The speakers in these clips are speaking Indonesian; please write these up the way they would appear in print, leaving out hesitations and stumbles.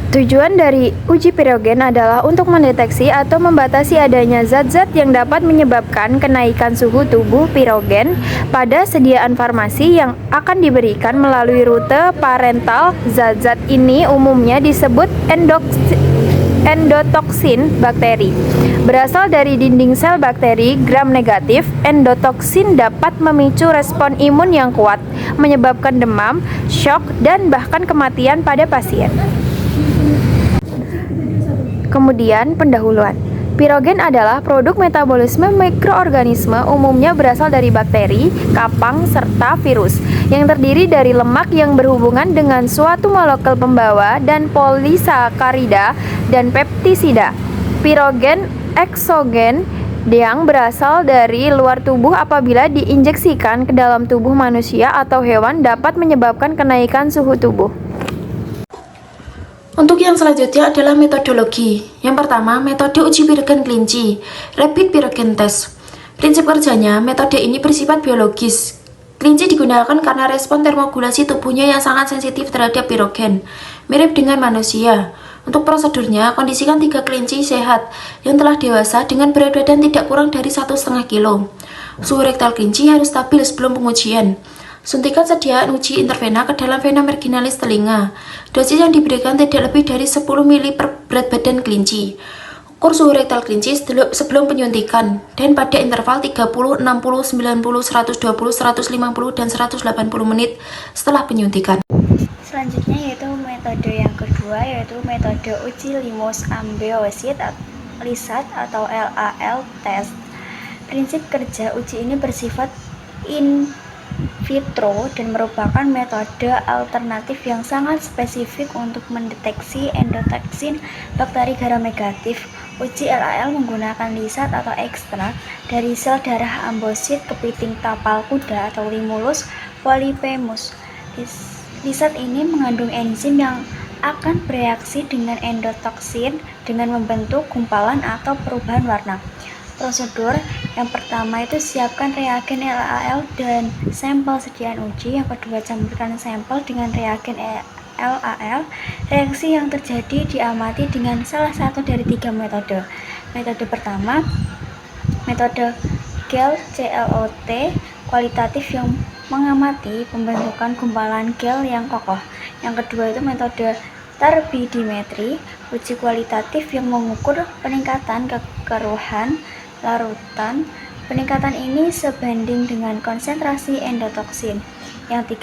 Tujuan dari uji pirogen adalah untuk mendeteksi atau membatasi adanya zat-zat yang dapat menyebabkan kenaikan suhu tubuh pirogen pada sediaan farmasi yang akan diberikan melalui rute parental. Zat-zat ini umumnya disebut endotoksin bakteri. Berasal dari dinding sel bakteri gram-negatif, endotoksin dapat memicu respon imun yang kuat, menyebabkan demam, shock, dan bahkan kematian pada pasien. Kemudian, pendahuluan. Pirogen adalah produk metabolisme mikroorganisme, umumnya berasal dari bakteri, kapang, serta virus, yang terdiri dari lemak yang berhubungan dengan suatu molekul pembawa dan polisakarida dan peptisida. Pirogen eksogen yang berasal dari luar tubuh apabila diinjeksikan ke dalam tubuh manusia atau hewan dapat menyebabkan kenaikan suhu tubuh. Untuk yang selanjutnya adalah metodologi. Yang pertama, metode uji pirogen kelinci, rapid pirogen test. Prinsip kerjanya, metode ini bersifat biologis. Kelinci digunakan karena respon termogulasi tubuhnya yang sangat sensitif terhadap pirogen, mirip dengan manusia. Untuk prosedurnya, kondisikan 3 kelinci sehat yang telah dewasa dengan berat badan tidak kurang dari 1,5 kg. Suhu rektal kelinci harus stabil sebelum pengujian. Suntikan sediaan uji intervena ke dalam vena marginalis telinga. Dosis yang diberikan tidak lebih dari 10 ml per berat badan kelinci. Ukur suhu rektal kelinci sebelum penyuntikan dan pada interval 30, 60, 90, 120, 150, dan 180 menit setelah penyuntikan. Selanjutnya yaitu metode yang kedua, yaitu metode uji Limos Ambeosit Lisat atau LAL test. Prinsip kerja uji ini bersifat in vitro dan merupakan metode alternatif yang sangat spesifik untuk mendeteksi endotoksin bakteri gram-negatif. Uji LAL menggunakan lisat atau ekstrak dari sel darah ambosit kepiting tapal kuda atau Limulus polyphemus. Lisat ini mengandung enzim yang akan bereaksi dengan endotoksin dengan membentuk gumpalan atau perubahan warna. Prosedur yang pertama itu siapkan reagen LAL dan sampel sediaan uji. Yang kedua, campurkan sampel dengan reagen LAL. Reaksi yang terjadi diamati dengan salah satu dari 3 metode. Metode pertama, metode gel CLOT kualitatif yang mengamati pembentukan gumpalan gel yang kokoh. Yang kedua itu metode turbidimetri, uji kualitatif yang mengukur peningkatan kekeruhan larutan. Peningkatan ini sebanding dengan konsentrasi endotoksin. Yang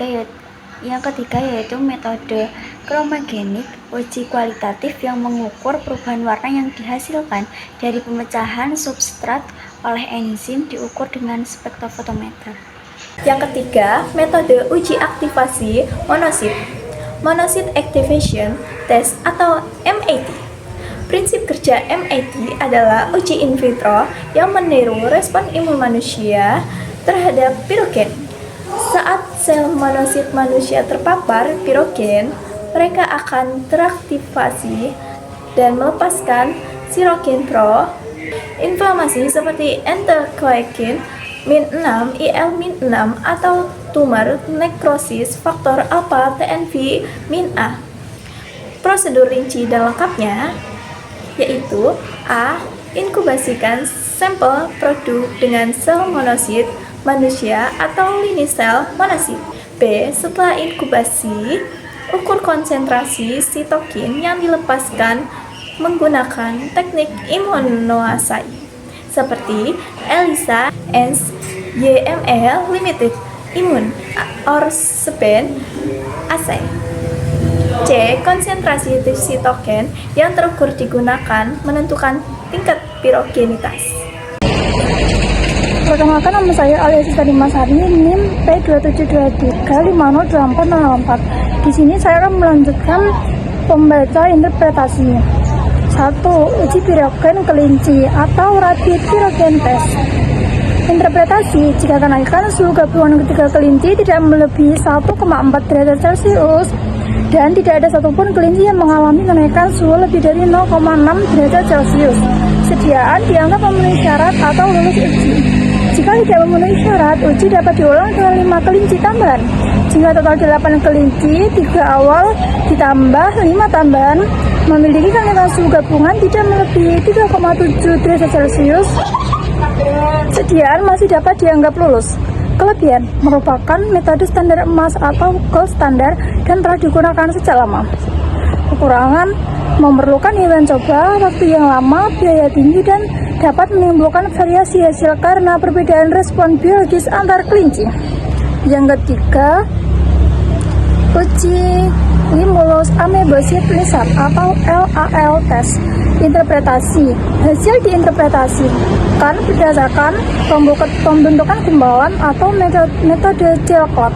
ketiga yaitu metode chromogenik, uji kualitatif yang mengukur perubahan warna yang dihasilkan dari pemecahan substrat oleh enzim diukur dengan spektrofotometer. Yang ketiga, metode uji aktivasi monosit, Monocyte Activation Test atau MAT. Prinsip kerja MAT adalah uji in vitro yang meniru respon imun manusia terhadap pirogen. Saat sel monosit manusia terpapar pirogen, mereka akan teraktivasi dan melepaskan sirokin pro-inflamasi seperti enterokinin min-6, IL-6 atau tumor nekrosis faktor alpha TNF min-A. Prosedur rinci dan lengkapnya yaitu A. Inkubasikan sampel produk dengan sel monosit manusia atau lini sel monosit. B. Setelah inkubasi, ukur konsentrasi sitokin yang dilepaskan menggunakan teknik immunoassay seperti ELISA and YML Limited Immune or Spin Assay. C. Konsentrasi sitokin yang terukur digunakan menentukan tingkat pirogenitas. Perkenalkan, nama saya Aliasista Dimasari, NIM P27235084. Di sini saya akan melanjutkan pembaca interpretasinya. 1. Uji pirogen kelinci atau rapid pirogen test. Interpretasi, jika kenaikan suhu gabungan ketiga kelinci tidak melebihi 1,4 derajat Celcius dan tidak ada satupun kelinci yang mengalami kenaikan suhu lebih dari 0,6 derajat Celcius, sediaan dianggap memenuhi syarat atau lulus uji. Jika tidak memenuhi syarat, uji dapat diulang dengan 5 kelinci tambahan. Jika total 8 kelinci, 3 awal ditambah 5 tambahan, memiliki kandungan suhu gabungan tidak melebihi 3,7 derajat Celcius, sediaan masih dapat dianggap lulus. Kelebihan merupakan metode standar emas atau gold standar dan telah digunakan sejak lama. Kekurangan memerlukan event coba, waktu yang lama, biaya tinggi, dan dapat menimbulkan variasi hasil karena perbedaan respon biologis antar kelinci. Yang ketiga, uji Limulus amebosid lizard atau LAL test. Interpretasi hasil diinterpretasikan berdasarkan pembentukan gumpalan atau metode gel coat.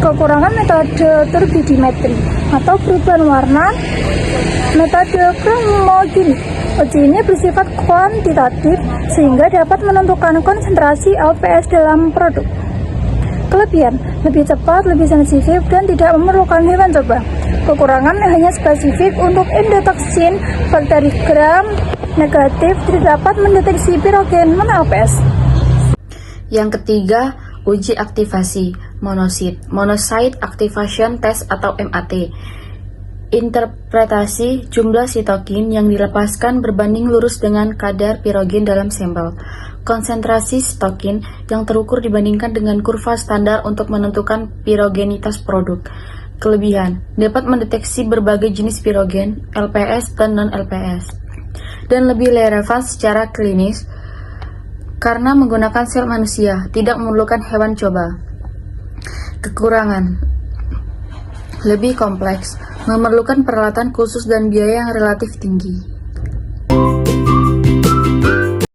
Kekurangan metode turbidimetri atau perubahan warna, metode chromogenik. Uji ini bersifat kuantitatif sehingga dapat menentukan konsentrasi LPS dalam produk. Kelebihan, lebih cepat, lebih sensitif, dan tidak memerlukan hewan coba. Kekurangan hanya spesifik untuk endotoksin, bakteri gram negatif, tidak dapat mendeteksi pirogen non-LPS. Yang ketiga, uji aktivasi Monocyte Activation Test atau MAT. Interpretasi jumlah sitokin yang dilepaskan berbanding lurus dengan kadar pirogen dalam sampel. Konsentrasi sitokin yang terukur dibandingkan dengan kurva standar untuk menentukan pirogenitas produk. Kelebihan, dapat mendeteksi berbagai jenis pirogen, LPS dan non-LPS. Dan lebih relevan secara klinis karena menggunakan sel manusia, tidak memerlukan hewan coba. Kekurangan, lebih kompleks, memerlukan peralatan khusus dan biaya yang relatif tinggi.